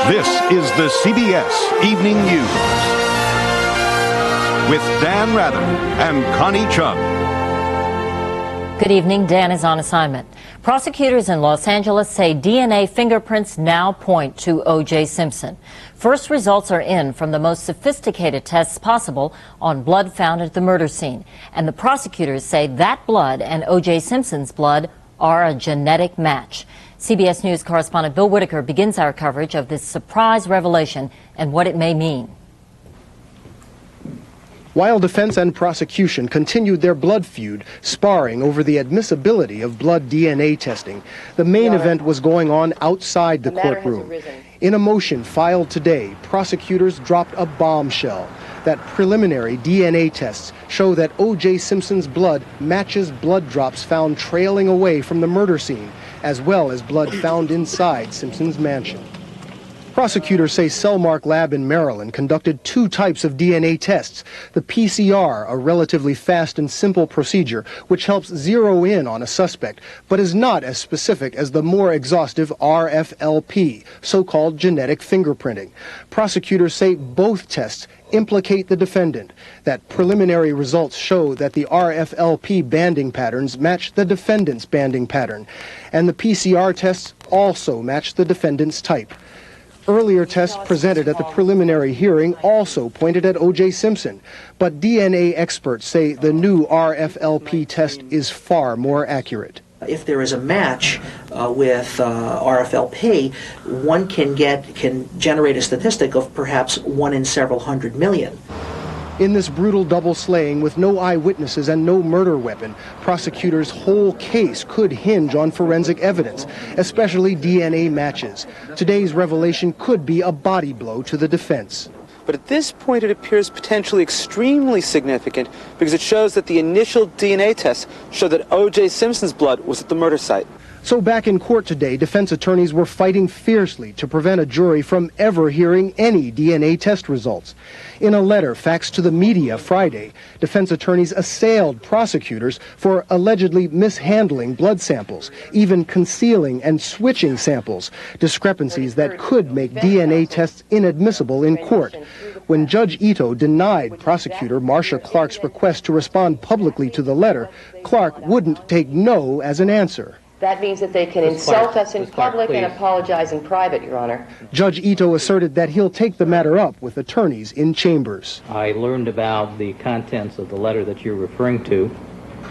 This is the CBS Evening News with Dan Rather and Connie Chung. Good evening. Dan is on assignment. Prosecutors in Los Angeles say DNA fingerprints now point to O.J. Simpson. First results are in from the most sophisticated tests possible on blood found at the murder scene. And the prosecutors say that blood and O.J. Simpson's blood are a genetic match. CBS News correspondent Bill Whitaker begins our coverage of this surprise revelation and what it may mean. While defense and prosecution continued their blood feud, sparring over the admissibility of blood DNA testing, the main event was going on outside the courtroom. In a motion filed today, prosecutors dropped a bombshell that preliminary DNA tests show that O.J. Simpson's blood matches blood drops found trailing away from the murder scene, as well as blood found inside Simpson's mansion. Prosecutors say Cellmark Lab in Maryland conducted two types of DNA tests. The PCR, a relatively fast and simple procedure, which helps zero in on a suspect, but is not as specific as the more exhaustive RFLP, so-called genetic fingerprinting. Prosecutors say both tests implicate the defendant, that preliminary results show that the RFLP banding patterns match the defendant's banding pattern, and the PCR tests also match the defendant's type. Earlier tests presented at the preliminary hearing also pointed at O.J. Simpson, but DNA experts say the new RFLP test is far more accurate. If there is a match with RFLP, one can generate a statistic of perhaps 1 in several hundred million. In this brutal double slaying with no eyewitnesses and no murder weapon, prosecutors' whole case could hinge on forensic evidence, especially DNA matches. Today's revelation could be a body blow to the defense. But at this point, it appears potentially extremely significant because it shows that the initial DNA tests show that O.J. Simpson's blood was at the murder site. So back in court today, defense attorneys were fighting fiercely to prevent a jury from ever hearing any DNA test results. In a letter faxed to the media Friday, defense attorneys assailed prosecutors for allegedly mishandling blood samples, even concealing and switching samples, discrepancies that could make DNA tests inadmissible in court. When Judge Ito denied prosecutor Marcia Clark's request to respond publicly to the letter, Clark wouldn't take no as an answer. That means that they can insult us in public and apologize in private, Your Honor. Judge Ito asserted that he'll take the matter up with attorneys in chambers. I learned about the contents of the letter that you're referring to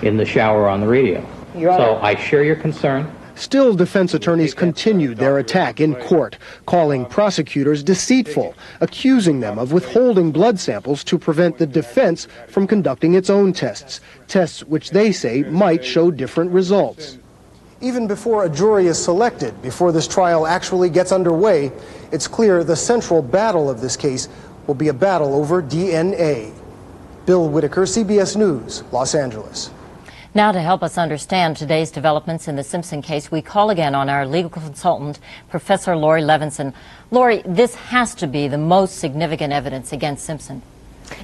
in the shower on the radio. Your Honor. So I share your concern. Still, defense attorneys continued their attack in court, calling prosecutors deceitful, accusing them of withholding blood samples to prevent the defense from conducting its own tests, tests which they say might show different results. Even before a jury is selected, before this trial actually gets underway, it's clear the central battle of this case will be a battle over DNA. Bill Whitaker, CBS News, Los Angeles. Now, to help us understand today's developments in the Simpson case, we call again on our legal consultant, Professor Laurie Levinson. Laurie, this has to be the most significant evidence against Simpson.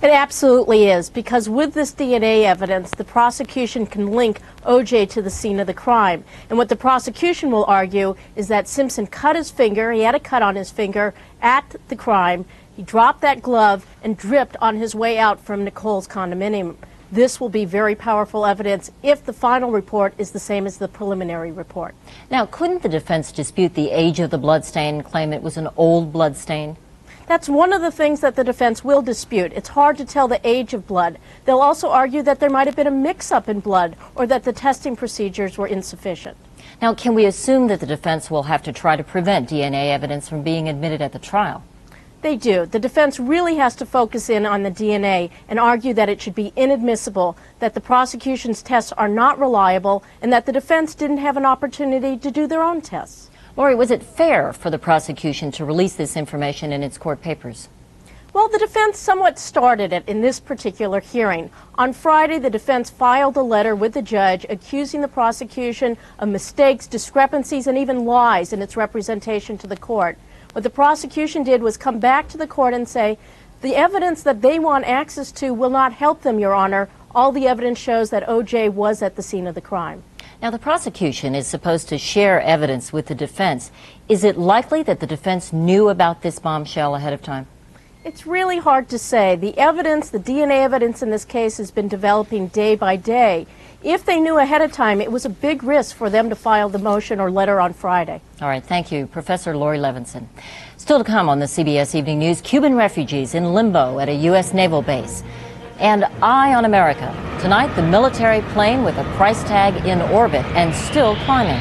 It absolutely is, because with this DNA evidence, the prosecution can link O.J. to the scene of the crime. And what the prosecution will argue is that Simpson cut his finger, he had a cut on his finger at the crime, he dropped that glove and dripped on his way out from Nicole's condominium. This will be very powerful evidence if the final report is the same as the preliminary report. Now, couldn't the defense dispute the age of the bloodstain and claim it was an old bloodstain? That's one of the things that the defense will dispute. It's hard to tell the age of blood. They'll also argue that there might have been a mix-up in blood or that the testing procedures were insufficient. Now, can we assume that the defense will have to try to prevent DNA evidence from being admitted at the trial? They do. The defense really has to focus in on the DNA and argue that it should be inadmissible, that the prosecution's tests are not reliable, and that the defense didn't have an opportunity to do their own tests. Laurie, was it fair for the prosecution to release this information in its court papers? Well, the defense somewhat started it in this particular hearing. On Friday, the defense filed a letter with the judge accusing the prosecution of mistakes, discrepancies, and even lies in its representation to the court. What the prosecution did was come back to the court and say, the evidence that they want access to will not help them, Your Honor. All the evidence shows that O.J. was at the scene of the crime. Now, the prosecution is supposed to share evidence with the defense. Is it likely that the defense knew about this bombshell ahead of time? It's really hard to say. The evidence, the DNA evidence in this case, has been developing day by day. If they knew ahead of time, it was a big risk for them to file the motion or letter on Friday. All right, thank you, Professor Lori Levinson. Still to come on the CBS Evening News, Cuban refugees in limbo at a U.S. naval base. And Eye on America. Tonight, the military plane with a price tag in orbit and still climbing.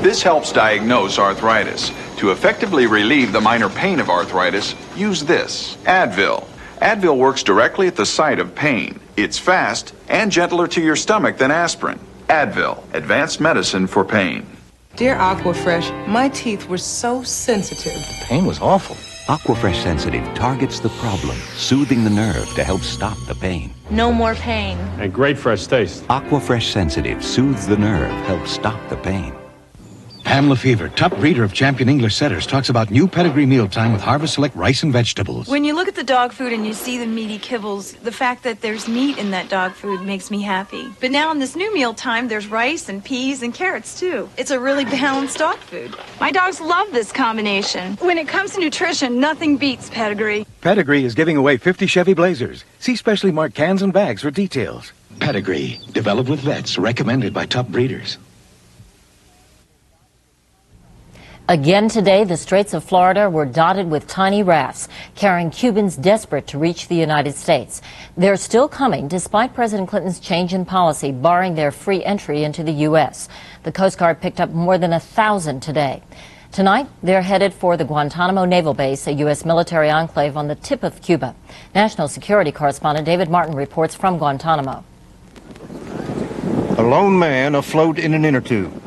This helps diagnose arthritis. To effectively relieve the minor pain of arthritis, use this, Advil. Advil works directly at the site of pain. It's fast and gentler to your stomach than aspirin. Advil, advanced medicine for pain. Dear Aquafresh, my teeth were so sensitive. The pain was awful. Aquafresh Sensitive targets the problem, soothing the nerve to help stop the pain. No more pain. And great fresh taste. Aquafresh Sensitive soothes the nerve, helps stop the pain. Pam Lefevre, top breeder of champion English setters, talks about new pedigree mealtime with Harvest Select rice and vegetables. When you look at the dog food and you see the meaty kibbles, the fact that there's meat in that dog food makes me happy. But now in this new mealtime, there's rice and peas and carrots too. It's a really balanced dog food. My dogs love this combination. When it comes to nutrition, nothing beats Pedigree. Pedigree is giving away 50 Chevy Blazers. See specially marked cans and bags for details. Pedigree, developed with vets, recommended by top breeders. Again today, the Straits of Florida were dotted with tiny rafts carrying Cubans desperate to reach the United States. They're still coming despite President Clinton's change in policy barring their free entry into the U.S. The Coast Guard picked up more than 1,000 today. Tonight, they're headed for the Guantanamo Naval Base, a U.S. military enclave on the tip of Cuba. National security correspondent David Martin reports from Guantanamo. A lone man afloat in an inner tube.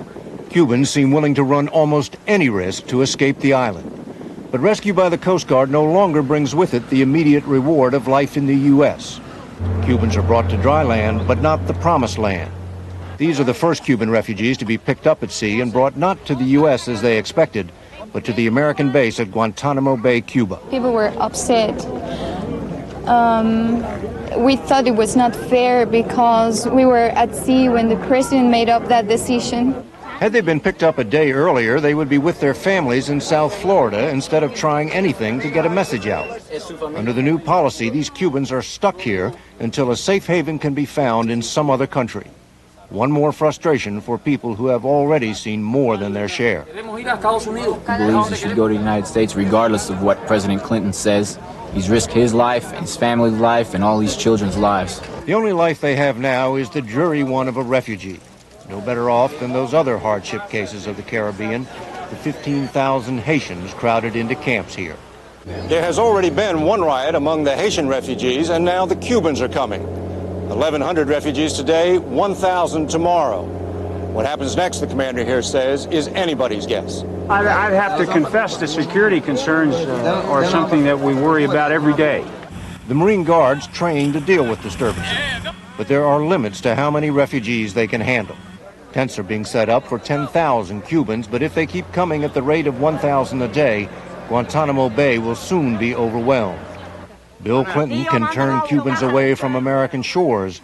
Cubans seem willing to run almost any risk to escape the island. But rescue by the Coast Guard no longer brings with it the immediate reward of life in the U.S. Cubans are brought to dry land, but not the promised land. These are the first Cuban refugees to be picked up at sea and brought not to the U.S. as they expected, but to the American base at Guantanamo Bay, Cuba. People were upset. We thought it was not fair because we were at sea when the president made up that decision. Had they been picked up a day earlier, they would be with their families in South Florida instead of trying anything to get a message out. Under the new policy, these Cubans are stuck here until a safe haven can be found in some other country. One more frustration for people who have already seen more than their share. He believes he should go to the United States regardless of what President Clinton says. He's risked his life, his family's life, and all these children's lives. The only life they have now is the dreary one of a refugee. No better off than those other hardship cases of the Caribbean, the 15,000 Haitians crowded into camps here. There has already been one riot among the Haitian refugees, and now the Cubans are coming. 1,100 refugees today, 1,000 tomorrow. What happens next, the commander here says, is anybody's guess. I'd have to confess the security concerns are something that we worry about every day. The Marine Guards trained to deal with disturbances, but there are limits to how many refugees they can handle. Tents are being set up for 10,000 Cubans, but if they keep coming at the rate of 1,000 a day, Guantanamo Bay will soon be overwhelmed. Bill Clinton can turn Cubans away from American shores,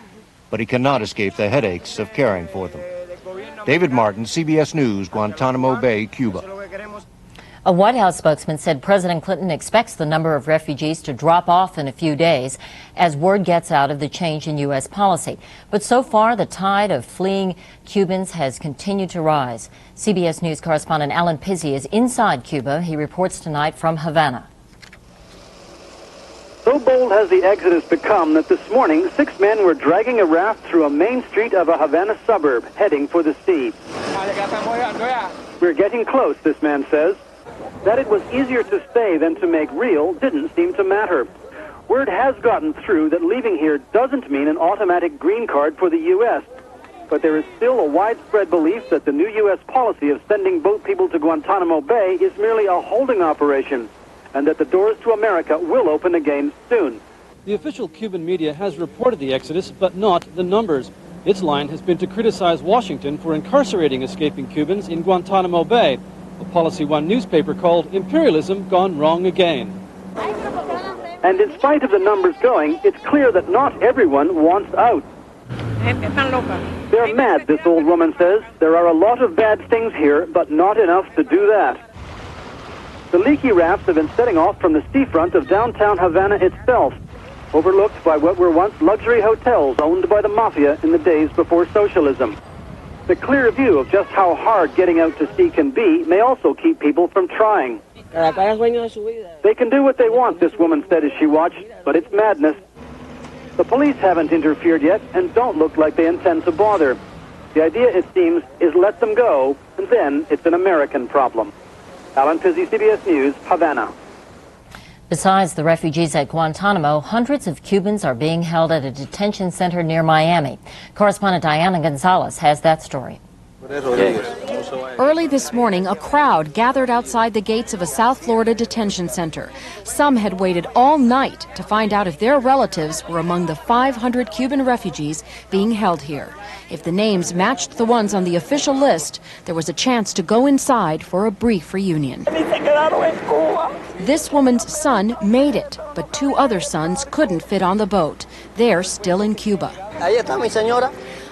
but he cannot escape the headaches of caring for them. David Martin, CBS News, Guantanamo Bay, Cuba. A White House spokesman said President Clinton expects the number of refugees to drop off in a few days as word gets out of the change in U.S. policy. But so far, the tide of fleeing Cubans has continued to rise. CBS News correspondent Alan Pizzi is inside Cuba. He reports tonight from Havana. So bold has the exodus become that this morning, 6 men were dragging a raft through a main street of a Havana suburb, heading for the sea. We're getting close, this man says. That it was easier to say than to make real didn't seem to matter. Word has gotten through that leaving here doesn't mean an automatic green card for the U.S., but there is still a widespread belief that the new U.S. policy of sending boat people to Guantanamo Bay is merely a holding operation, and that the doors to America will open again soon. The official Cuban media has reported the exodus, but not the numbers. Its line has been to criticize Washington for incarcerating escaping Cubans in Guantanamo Bay, a Policy One newspaper called imperialism gone wrong again. And in spite of the numbers going, it's clear that not everyone wants out. They're mad, this old woman says. There are a lot of bad things here, but not enough to do that. The leaky rafts have been setting off from the seafront of downtown Havana itself, overlooked by what were once luxury hotels owned by the mafia in the days before socialism. The clear view of just how hard getting out to sea can be may also keep people from trying. They can do what they want, this woman said as she watched, but it's madness. The police haven't interfered yet and don't look like they intend to bother. The idea, it seems, is let them go, and then it's an American problem. Alan Pizzi, CBS News, Havana. Besides the refugees at Guantanamo, hundreds of Cubans are being held at a detention center near Miami. Correspondent Diana Gonzalez has that story. Early this morning, a crowd gathered outside the gates of a South Florida detention center. Some had waited all night to find out if their relatives were among the 500 Cuban refugees being held here. If the names matched the ones on the official list, there was a chance to go inside for a brief reunion. This woman's son made it, but two other sons couldn't fit on the boat. They're still in Cuba.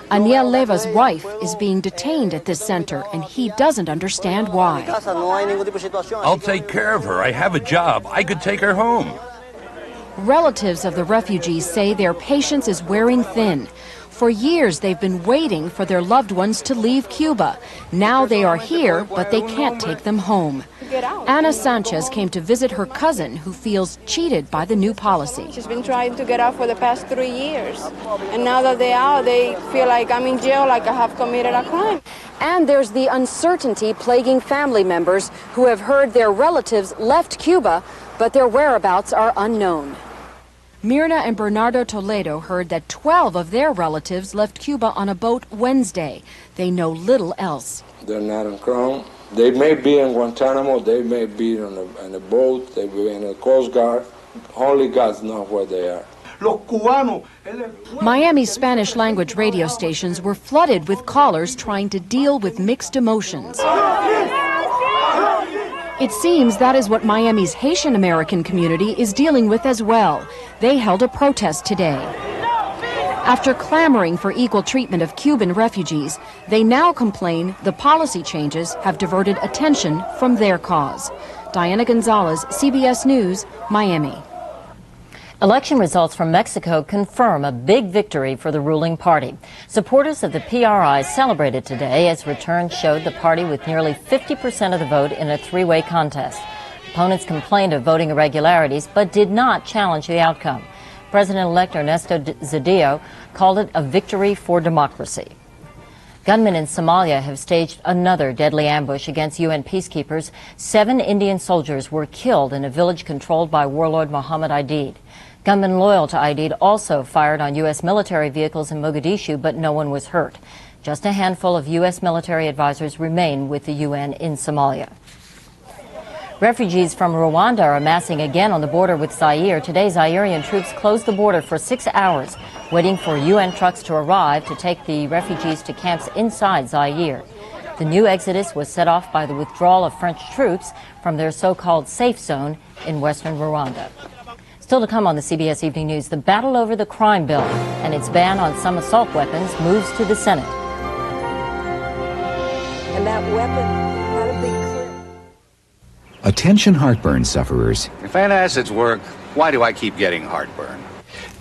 Aniel Leva's wife is being detained at this center, and he doesn't understand why. I'll take care of her. I have a job. I could take her home. Relatives of the refugees say their patience is wearing thin. For years, they've been waiting for their loved ones to leave Cuba. Now they are here, but they can't take them home. Ana Sanchez came to visit her cousin, who feels cheated by the new policy. She's been trying to get out for the past 3 years. And now that they're out, they feel like I'm in jail, like I have committed a crime. And there's the uncertainty plaguing family members who have heard their relatives left Cuba, but their whereabouts are unknown. Mirna and Bernardo Toledo heard that 12 of their relatives left Cuba on a boat Wednesday. They know little else. They're not on Crown. They may be in Guantanamo. They may be on a boat. They may be in a Coast Guard. Only God knows where they are. Miami's Spanish-language radio stations were flooded with callers trying to deal with mixed emotions. It seems that is what Miami's Haitian-American community is dealing with as well. They held a protest today. After clamoring for equal treatment of Cuban refugees, they now complain the policy changes have diverted attention from their cause. Diana Gonzalez, CBS News, Miami. Election results from Mexico confirm a big victory for the ruling party. Supporters of the PRI celebrated today as returns showed the party with nearly 50% of the vote in a three-way contest. Opponents complained of voting irregularities but did not challenge the outcome. President-elect Ernesto Zedillo called it a victory for democracy. Gunmen in Somalia have staged another deadly ambush against UN peacekeepers. 7 Indian soldiers were killed in a village controlled by warlord Mohammed Aidid. Gunmen loyal to Aidid also fired on U.S. military vehicles in Mogadishu, but no one was hurt. Just a handful of U.S. military advisors remain with the UN in Somalia. Refugees from Rwanda are amassing again on the border with Zaire. Today, Zairean troops closed the border for 6 hours, waiting for UN trucks to arrive to take the refugees to camps inside Zaire. The new exodus was set off by the withdrawal of French troops from their so-called safe zone in western Rwanda. Still to come on the CBS Evening News, the battle over the crime bill and its ban on some assault weapons moves to the Senate. And that weapon, how did they clear? Attention heartburn sufferers. If antacids work, why do I keep getting heartburn?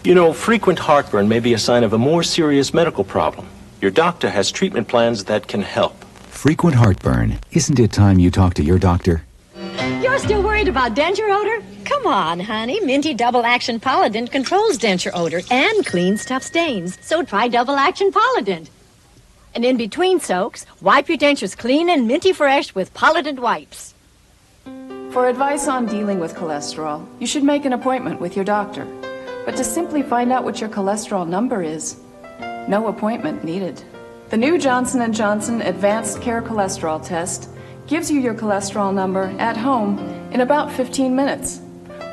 You know, frequent heartburn may be a sign of a more serious medical problem. Your doctor has treatment plans that can help. Frequent heartburn. Isn't it time you talk to your doctor? You're still worried about denture odor? Come on, honey. Minty Double Action Polident controls denture odor and cleans tough stains. So try Double Action Polident. And in between soaks, wipe your dentures clean and minty fresh with Polident wipes. For advice on dealing with cholesterol, you should make an appointment with your doctor. But to simply find out what your cholesterol number is, no appointment needed. The new Johnson & Johnson Advanced Care Cholesterol Test gives you your cholesterol number at home in about 15 minutes,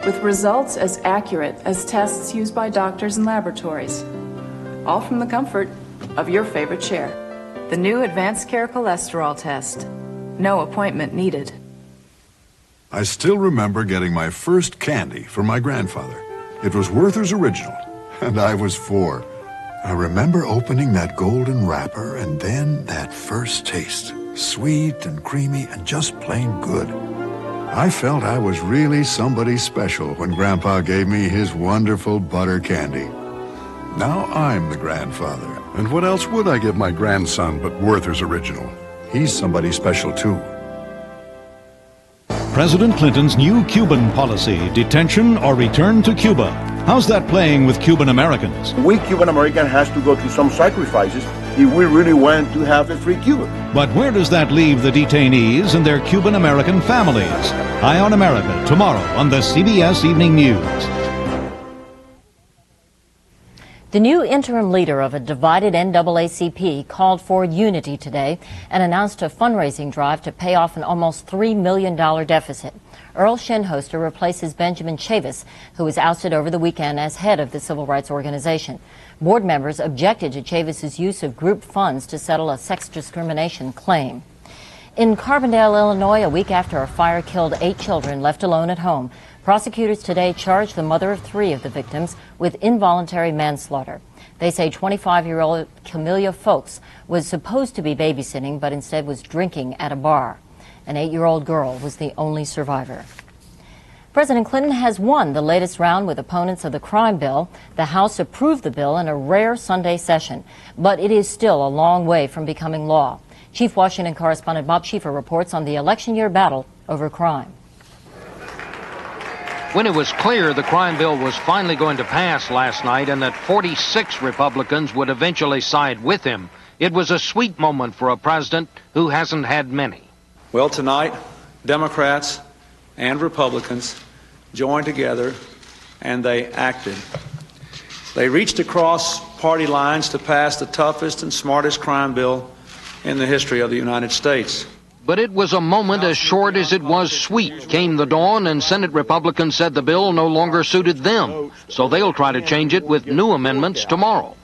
with results as accurate as tests used by doctors and laboratories, all from the comfort of your favorite chair. The new Advanced Care Cholesterol Test. No appointment needed. I still remember getting my first candy from my grandfather. It was Werther's Original, and I was 4. I remember opening that golden wrapper and then that first taste. Sweet and creamy and just plain good. I felt I was really somebody special when Grandpa gave me his wonderful butter candy. Now I'm the grandfather. And what else would I give my grandson but Werther's Original? He's somebody special too. President Clinton's new Cuban policy, detention or return to Cuba. How's that playing with Cuban Americans? We Cuban Americans has to go through some sacrifices if we really want to have a free Cuba. But where does that leave the detainees and their Cuban American families? Eye on America tomorrow on the CBS Evening News. The new interim leader of a divided NAACP called for unity today and announced a fundraising drive to pay off an almost $3 million deficit. Earl Shinhoster replaces Benjamin Chavis, who was ousted over the weekend as head of the civil rights organization. Board members objected to Chavis's use of group funds to settle a sex discrimination claim. In Carbondale, Illinois, a week after a fire killed 8 children left alone at home, prosecutors today charged the mother of 3 of the victims with involuntary manslaughter. They say 25-year-old Camelia Folks was supposed to be babysitting, but instead was drinking at a bar. An 8-year-old girl was the only survivor. President Clinton has won the latest round with opponents of the crime bill. The House approved the bill in a rare Sunday session, but it is still a long way from becoming law. Chief Washington correspondent Bob Schieffer reports on the election year battle over crime. When it was clear the crime bill was finally going to pass last night and that 46 Republicans would eventually side with him, it was a sweet moment for a president who hasn't had many. Well, tonight, Democrats and Republicans joined together and they acted. They reached across party lines to pass the toughest and smartest crime bill in the history of the United States. But it was a moment as short as it was sweet. Came the dawn and Senate Republicans said the bill no longer suited them, so they'll try to change it with new amendments tomorrow.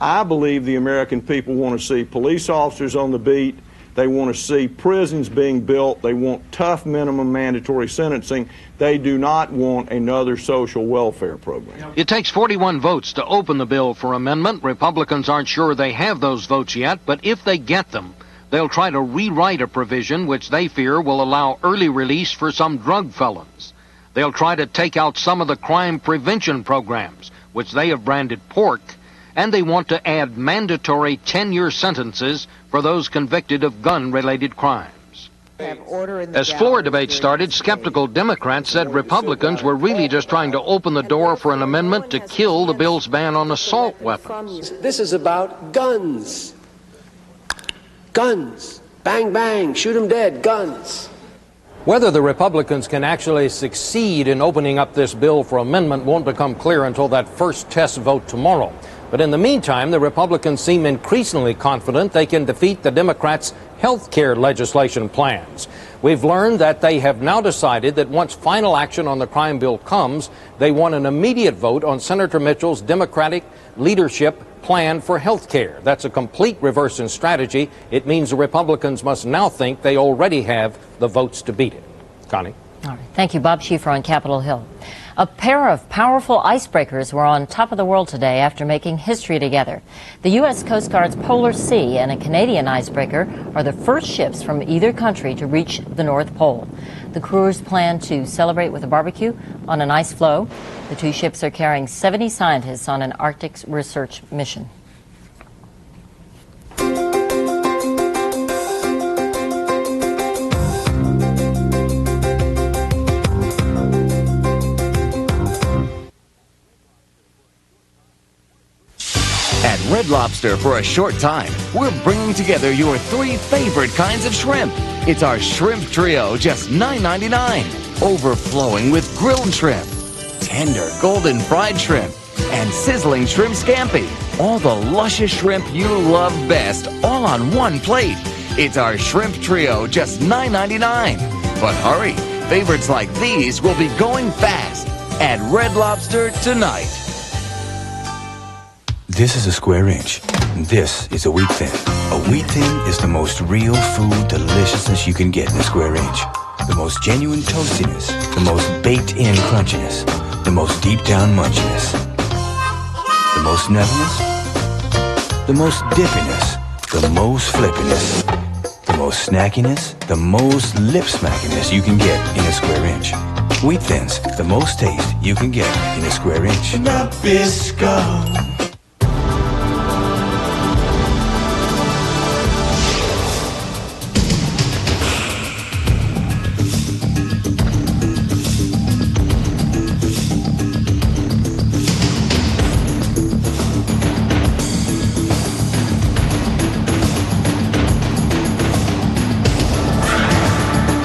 I believe the American people want to see police officers on the beat. They want to see prisons being built. They want tough minimum mandatory sentencing. They do not want another social welfare program. It takes 41 votes to open the bill for amendment. Republicans aren't sure they have those votes yet, but if they get them, they'll try to rewrite a provision which they fear will allow early release for some drug felons. They'll try to take out some of the crime prevention programs, which they have branded pork, and they want to add mandatory 10-year sentences for those convicted of gun-related crimes. As floor debate started, skeptical Democrats said Republicans were really just trying to open the door for an amendment to kill the bill's ban on assault weapons. This is about guns. Guns. Bang, bang. Shoot 'em dead. Guns. Whether the Republicans can actually succeed in opening up this bill for amendment won't become clear until that first test vote tomorrow. But in the meantime, the Republicans seem increasingly confident they can defeat the Democrats' health care legislation plans. We've learned that they have now decided that once final action on the crime bill comes, they want an immediate vote on Senator Mitchell's Democratic leadership plan for health care. That's a complete reverse in strategy. It means the Republicans must now think they already have the votes to beat it. Connie? All right. Thank you, Bob Schieffer on Capitol Hill. A pair of powerful icebreakers were on top of the world today after making history together. The U.S. Coast Guard's Polar Sea and a Canadian icebreaker are the first ships from either country to reach the North Pole. The crews plan to celebrate with a barbecue on an ice floe. The 2 ships are carrying 70 scientists on an Arctic research mission. At Red Lobster, for a short time, we're bringing together your 3 favorite kinds of shrimp. It's our shrimp trio, just $9.99. Overflowing with grilled shrimp, tender golden fried shrimp, and sizzling shrimp scampi. All the luscious shrimp you love best, all on one plate. It's our shrimp trio, just $9.99. But hurry, favorites like these will be going fast at Red Lobster tonight. This is a square inch. This is a wheat thin. A wheat thin is the most real food deliciousness you can get in a square inch. The most genuine toastiness, the most baked-in crunchiness, the most deep-down munchiness. The most nuttiness, the most dippiness, the most flippiness, the most snackiness, the most lip-smackiness you can get in a square inch. Wheat Thins, the most taste you can get in a square inch. Nabisco.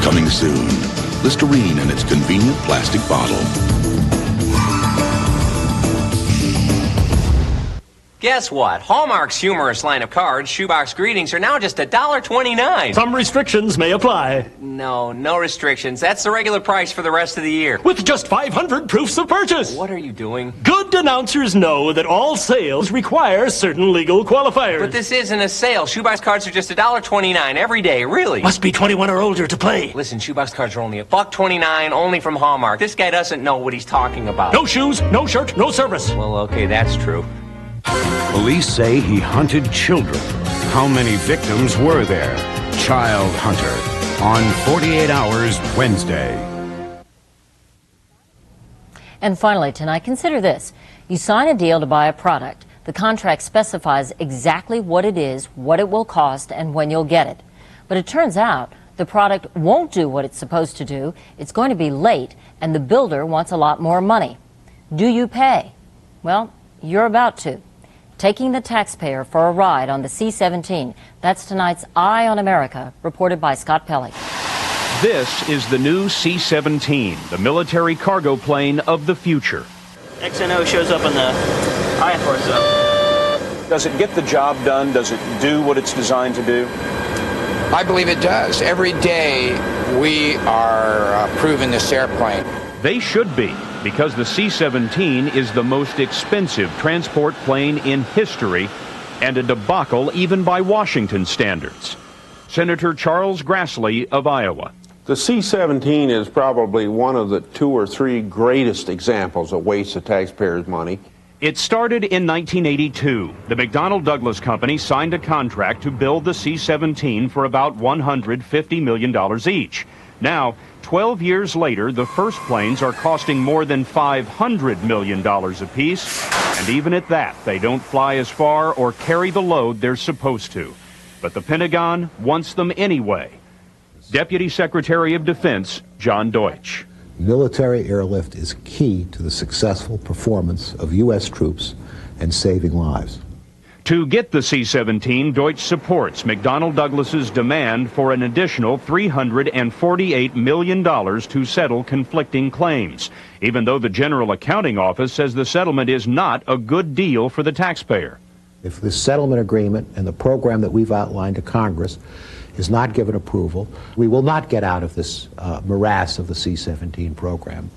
Coming soon, Listerine in its convenient plastic bottle. Guess what? Hallmark's humorous line of cards, Shoebox Greetings, are now just $1.29. Some restrictions may apply. No restrictions. That's the regular price for the rest of the year. With just 500 proofs of purchase. What are you doing? Good announcers know that all sales require certain legal qualifiers. But this isn't a sale. Shoebox cards are just $1.29 every day, really. Must be 21 or older to play. Listen, Shoebox cards are only $1.29, only from Hallmark. This guy doesn't know what he's talking about. No shoes, no shirt, no service. Well, okay, that's true. Police say he hunted children. How many victims were there? Child Hunter on 48 Hours Wednesday. And finally tonight, consider this. You sign a deal to buy a product. The contract specifies exactly what it is, what it will cost, and when you'll get it. But it turns out the product won't do what it's supposed to do. It's going to be late, and the builder wants a lot more money. Do you pay? Well, you're about to. Taking the taxpayer for a ride on the C-17. That's tonight's Eye on America, reported by Scott Pelley. This is the new C-17, the military cargo plane of the future. XNO shows up on the eye torso. Does it get the job done? Does it do what it's designed to do? I believe it does. Every day we are proving this airplane. They should be, because the C-17 is the most expensive transport plane in history and a debacle even by Washington standards. Senator Charles Grassley of Iowa. The C-17 is probably one of the 2 or 3 greatest examples of waste of taxpayers' money. It started in 1982. The McDonnell Douglas Company signed a contract to build the C-17 for about $150 million each. Now, 12 years later, the first planes are costing more than $500 million apiece, and even at that, they don't fly as far or carry the load they're supposed to. But the Pentagon wants them anyway. Deputy Secretary of Defense John Deutsch. Military airlift is key to the successful performance of U.S. troops and saving lives. To get the C-17, Deutsch supports McDonnell Douglas's demand for an additional $348 million to settle conflicting claims, even though the General Accounting Office says the settlement is not a good deal for the taxpayer. If this settlement agreement and the program that we've outlined to Congress is not given approval, we will not get out of this morass of the C-17 program.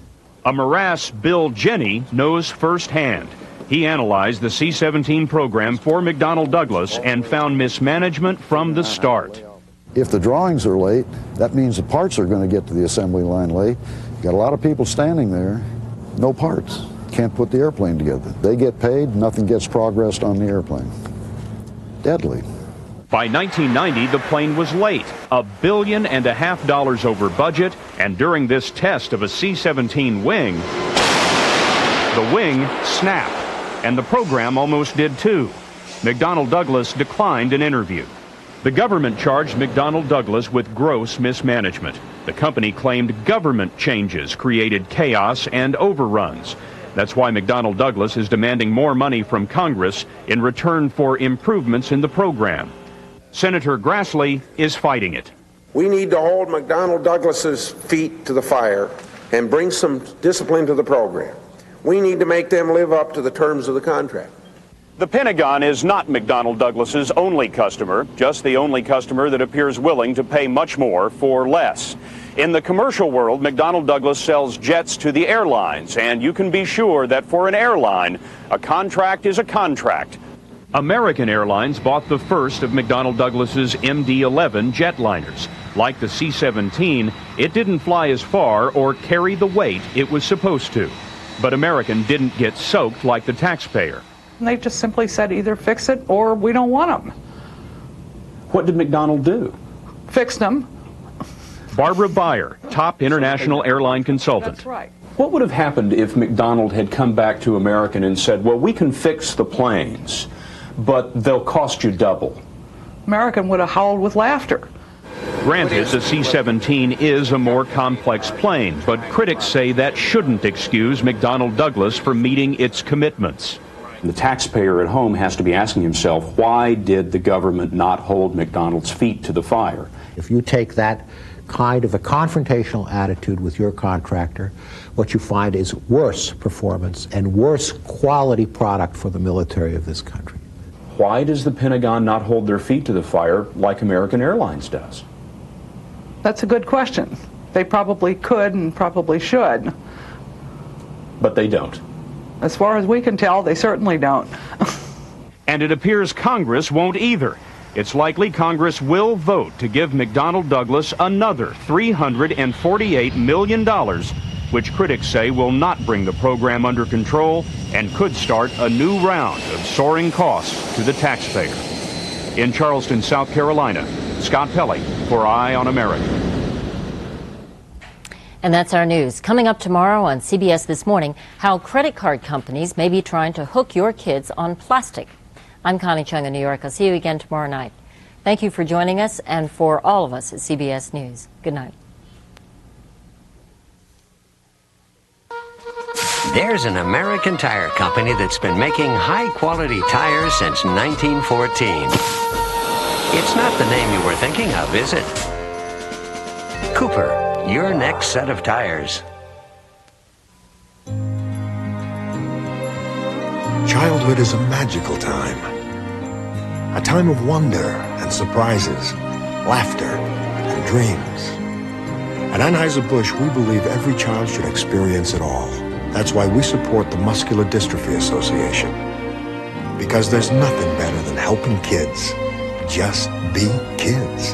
A morass Bill Jenney knows firsthand. He analyzed the C-17 program for McDonnell Douglas and found mismanagement from the start. If the drawings are late, that means the parts are going to get to the assembly line late. You got a lot of people standing there, no parts. Can't put the airplane together. They get paid, nothing gets progressed on the airplane. Deadly. By 1990, the plane was late, $1.5 billion over budget, and during this test of a C-17 wing, the wing snapped. And the program almost did too. McDonnell Douglas declined an interview. The government charged McDonnell Douglas with gross mismanagement. The company claimed government changes created chaos and overruns. That's why McDonnell Douglas is demanding more money from Congress in return for improvements in the program. Senator Grassley is fighting it. We need to hold McDonnell Douglas's feet to the fire and bring some discipline to the program. We need to make them live up to the terms of the contract. The Pentagon is not McDonnell Douglas's only customer, just the only customer that appears willing to pay much more for less. In the commercial world, McDonnell Douglas sells jets to the airlines, and you can be sure that for an airline, a contract is a contract American Airlines bought the first of McDonnell Douglas's MD-11 jetliners. Like the C-17, it didn't fly as far or carry the weight it was supposed to. But American didn't get soaked like the taxpayer. They just simply said either fix it or we don't want them. What did McDonnell do? Fixed them. Barbara Beyer, top international airline consultant. That's right. What would have happened if McDonnell had come back to American and said, well, we can fix the planes, but they'll cost you double? American would have howled with laughter. Granted, the C-17 is a more complex plane, but critics say that shouldn't excuse McDonnell Douglas from meeting its commitments. The taxpayer at home has to be asking himself, why did the government not hold McDonnell's feet to the fire? If you take that kind of a confrontational attitude with your contractor, what you find is worse performance and worse quality product for the military of this country. Why does the Pentagon not hold their feet to the fire like American Airlines does? That's a good question. They probably could and probably should. But they don't. As far as we can tell, they certainly don't. And it appears Congress won't either. It's likely Congress will vote to give McDonnell Douglas another $348 million, which critics say will not bring the program under control and could start a new round of soaring costs to the taxpayer. In Charleston, South Carolina, Scott Pelley for Eye on America. And that's our news. Coming up tomorrow on CBS This Morning, how credit card companies may be trying to hook your kids on plastic. I'm Connie Chung in New York. I'll see you again tomorrow night. Thank you for joining us and for all of us at CBS News. Good night. There's an American tire company that's been making high-quality tires since 1914. It's not the name you were thinking of, is it? Cooper, your next set of tires. Childhood is a magical time. A time of wonder and surprises, laughter and dreams. At Anheuser-Busch, we believe every child should experience it all. That's why we support the Muscular Dystrophy Association. Because there's nothing better than helping kids just be kids.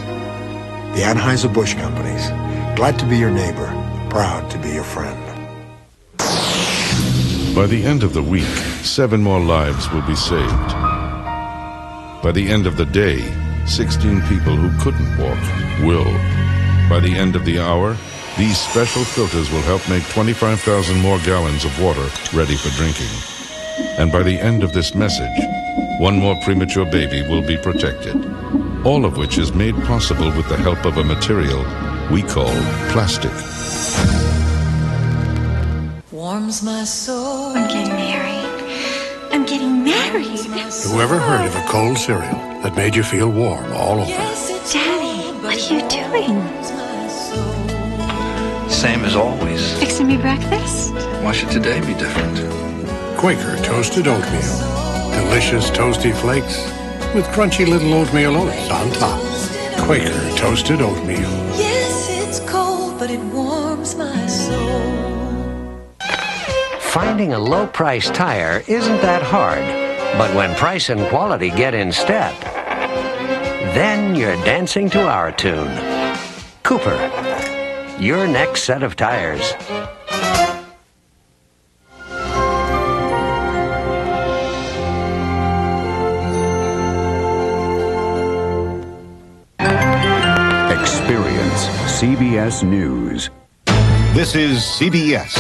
The Anheuser-Busch Companies. Glad to be your neighbor, proud to be your friend. By the end of the week, 7 more lives will be saved. By the end of the day, 16 people who couldn't walk will. By the end of the hour, these special filters will help make 25,000 more gallons of water ready for drinking. And by the end of this message, 1 more premature baby will be protected. All of which is made possible with the help of a material we call plastic. Warms my soul. I'm getting married. I'm getting married. Who ever heard of a cold cereal that made you feel warm all over? Daddy, what are you doing? Same as always. Fixing me breakfast? Why should today be different? Quaker Toasted Oatmeal. Delicious toasty flakes with crunchy little oatmeal oats on top. Quaker Toasted Oatmeal. Yes, it's cold, but it warms my soul. Finding a low-priced tire isn't that hard, but when price and quality get in step, then you're dancing to our tune. Cooper, your next set of tires. Experience CBS News. This is CBS.